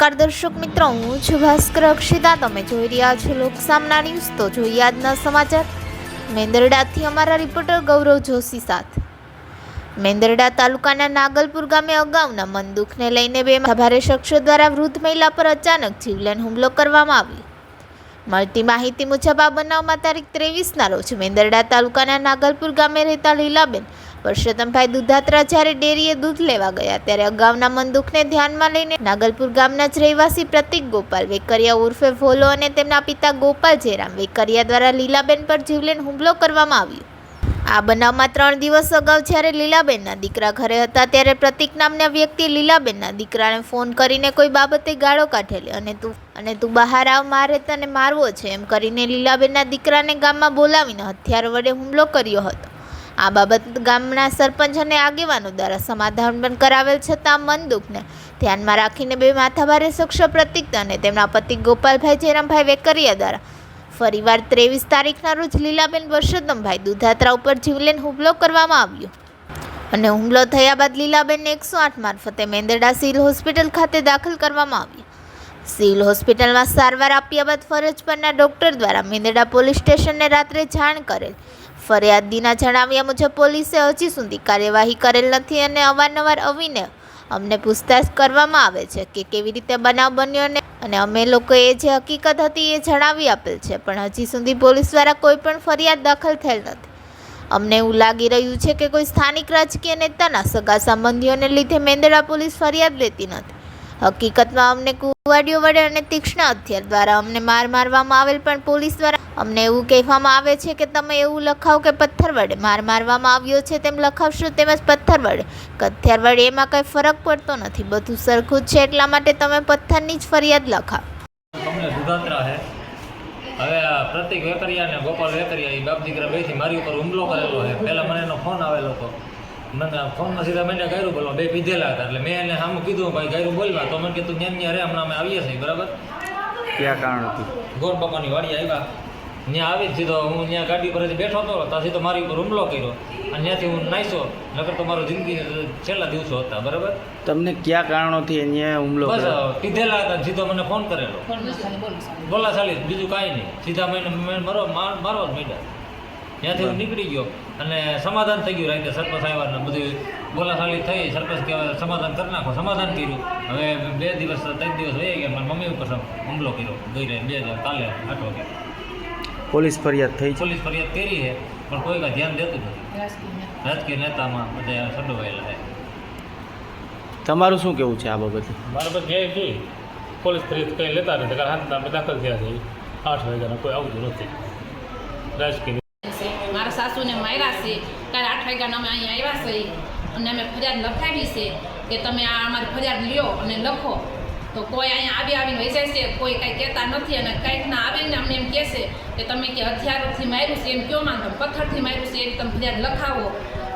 નમસ્કાર દર્શક મિત્રો, હું છું ભાસ્કર અક્ષિતા. તમે જોઈ રહ્યા છો લોકસામના ન્યૂઝ. તો જોઈએ આજના સમાચાર. મેંદરડાથી અમારા રિપોર્ટર ગૌરવ જોશી સાથે. મેંદરડા તાલુકાના નાગલપુર ગામે અગાઉના મન દુઃખને લઈને બે ભારે શખ્સો દ્વારા વૃદ્ધ મહિલા પર અચાનક જીવલેણ હુમલો કરવામાં આવ્યો. મળતી માહિતી મુજબ આ બનાવમાં તારીખ 23ના રોજ મેંદરડા તાલુકાના નાગલપુર ગામે રહેતા લીલાબેન પરસોત્તમભાઈ દુધાત્રા જ્યારે ડેરીએ દૂધ લેવા ગયા ત્યારે અગાઉના મનદુખને ધ્યાનમાં લઈને નાગલપુર ગામના જ રહેવાસી પ્રતિક ગોપાલ વેકરિયા ઉર્ફે ભોલો અને તેમના પિતા ગોપાલ જયરામ વેકરિયા દ્વારા લીલાબેન પર જીવલેણ હુમલો કરવામાં આવ્યો. આ બનાવમાં 3 દિવસ અગાઉ જ્યારે લીલાબેનના દીકરા ઘરે હતા ત્યારે પ્રતિક નામના વ્યક્તિએ લીલાબેનના દીકરાને ફોન કરીને કોઈ બાબતે ગાળો કાઢેલી અને તું બહાર આવ, મારે તને મારવો છે એમ કરીને લીલાબેનના દીકરાને ગામમાં બોલાવીને હથિયાર વડે હુમલો કર્યો હતો. આ બાબત ગામના સરપંચ અને આગેવાનો દ્વારા સમાધાન પણ કરાવેલ છતાં મન દુઃખને ધ્યાનમાં રાખીને બે માથાભારે શખ્સો પ્રતિક અને તેમના પતિ ગોપાલભાઈ જયરામભાઈ વેકરિયા દ્વારા ફરીવાર 23 તારીખના રોજ લીલાબેન પરસોત્તમભાઈ દુધાત્રા ઉપર જીવલેણ હુમલો કરવામાં આવ્યો અને હુમલો થયા બાદ લીલાબેનને 108 મારફતે મેંદરડા સિવિલ હોસ્પિટલ ખાતે દાખલ કરવામાં આવ્યા. સિવિલ હોસ્પિટલમાં સારવાર આપ્યા બાદ ફરજ પરના ડોક્ટર દ્વારા મેંદરડા પોલીસ સ્ટેશનને રાત્રે જાણ કરેલ. ફરિયાદીના જણાવ્યા મુજબ પોલીસે હજી સુધી કાર્યવાહી કરેલ નથી અને અવારનવાર આવીને અમને પૂછતાછ કરવામાં આવે છે કે કેવી રીતે બનાવ બન્યો અને અમે લોકોએ જે હકીકત હતી એ જણાવી આપેલ છે, પણ હજી સુધી પોલીસ દ્વારા કોઈ પણ ફરિયાદ દાખલ થયેલ નથી. અમને એવું લાગી રહ્યું છે કે કોઈ સ્થાનિક રાજકીય નેતાના સગા સંબંધીઓને લીધે મેંદરડા પોલીસ ફરિયાદ લેતી નથી. હકીકતમાં અમને કુવાડીઓ વડે અને તીક્ષ્ણ હથિયાર દ્વારા અમને મારવામાં આવેલ, પણ પોલીસ દ્વારા અમને એવું કહેવામાં આવે છે કે તમે એવું લખાવો કે પથ્થર વડે મારવામાં આવ્યો છે તેમ લખાવશો, તેમજ પથ્થર વડે કે હથિયાર વડે એમાં કંઈ ફરક પડતો નથી, બધું સરખું જ છે, એટલા માટે તમે પથ્થરની જ ફરિયાદ લખાવો. હવે પ્રતિક વેકરિયા અને ગોપાલ વેકરિયા એ બાપ દીકરા બેથી મારી ઉપર હુમલો કરેલો છે. પહેલાં મને એનો ફોન આવેલો હતો, મને ફોનમાં સીધા મને ગાયરું બોલવા બે પીધેલા હતા, એટલે મેં એને સામું કીધું ભાઈ ગાયરું બોલવા, તો મને કીધું ન્યા રે હમણાં અમે આવીએ છીએ, બરાબર. ક્યાં કારણ હતું? ગોર બાપાની વાડી આવ્યા, ત્યાં આવી સીધો હું ત્યાં ગાડી પર બેઠો હતો, ત્યાં સીધો મારી ઉપર હુમલો કર્યો અને ત્યાંથી હું નાખ્યો, નકર તો મારો જિંદગી છેલ્લા દિવસો હતા, બરાબર. તમને કયા કારણોથી અહીંયા હુમલો બસ પીધેલા હતા, સીધો મને ફોન કરેલો, બોલાશાલી, બીજું કાંઈ નહીં, સીધા મેં મારવા જ માંડ્યા. ત્યાંથી હું નીકળી ગયો અને સમાધાન થઈ ગયું, રાતે સરપંચ આવ્યા ને બધું બોલાશાલી થઈ, સરપંચ કહેવાય સમાધાન કરી નાખો, સમાધાન કર્યું. હવે 2 દિવસ 3 દિવસ વહી ગયા, મારી મમ્મી ઉપર હુમલો કર્યો, ગઈ કાલે 8 વાગે. પોલીસ ફરિયાદ થઈ? પોલીસ ફરિયાદ કરી છે, પણ કોઈ કાંઈ ધ્યાન દેતું નથી. રાજકીય નેતામાં બધા સંડોવાયેલા છે. તમારું શું કેવું છે આ બાબતે? મારા પાસે ધ્યેય છે, પોલીસ ફરિયાદ કંઈ લેતા નથી, કારણ હાથના આપણે દાખલ થયા છે 8 વાગ્યાના, કોઈ આવતું નથી. રાજકીય મારા સાસુને માર્યા છે, ત્યારે 8 વાગ્યાના અમે અહીંયા આવ્યા છીએ અને અમે ફરિયાદ લખાવી છે કે તમે આ અમારી ફરિયાદ લ્યો અને લખો. તો કોઈ અહીંયા આવીને વહી જાય છે, કોઈ કાંઈ કહેતા નથી અને કંઈક ના આવીને અમને એમ કહેશે કે તમે કે હથિયારોથી માર્યું છે એમ કયો માંગો, પથ્થરથી માર્યું છે એમ તમે ફરિયાદ લખાવો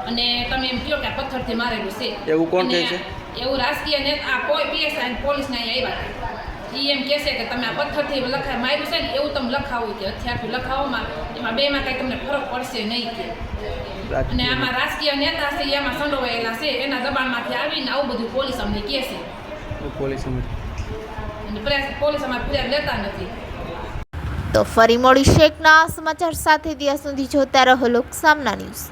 અને તમે એમ કહો કે આ પથ્થરથી મારેલું છે. એવું કોણ કહે છે? એવું રાજકીય નેતા કોઈ પીએસઆઈ પોલીસને અહીંયા આવ્યા, એ એમ કહેશે કે તમે આ પથ્થરથી માર્યું છે ને એવું તમે લખાવો, કે હથિયારથી લખાવોમાં એમાં બેમાં કાંઈ તમને ફરક પડશે નહીં કે. અને આમાં રાજકીય નેતા છે એમાં સંડોવાયેલા છે, એના દબાણમાંથી આવીને આવું બધું પોલીસ અમને કહે છે. પોલીસ અમારી ફરિયાદ લેતા નથી. તો ફરી મળીશું એક નવા સમાચાર સાથે. ત્યાં સુધી જોતા રહો લોકસામના ન્યૂઝ.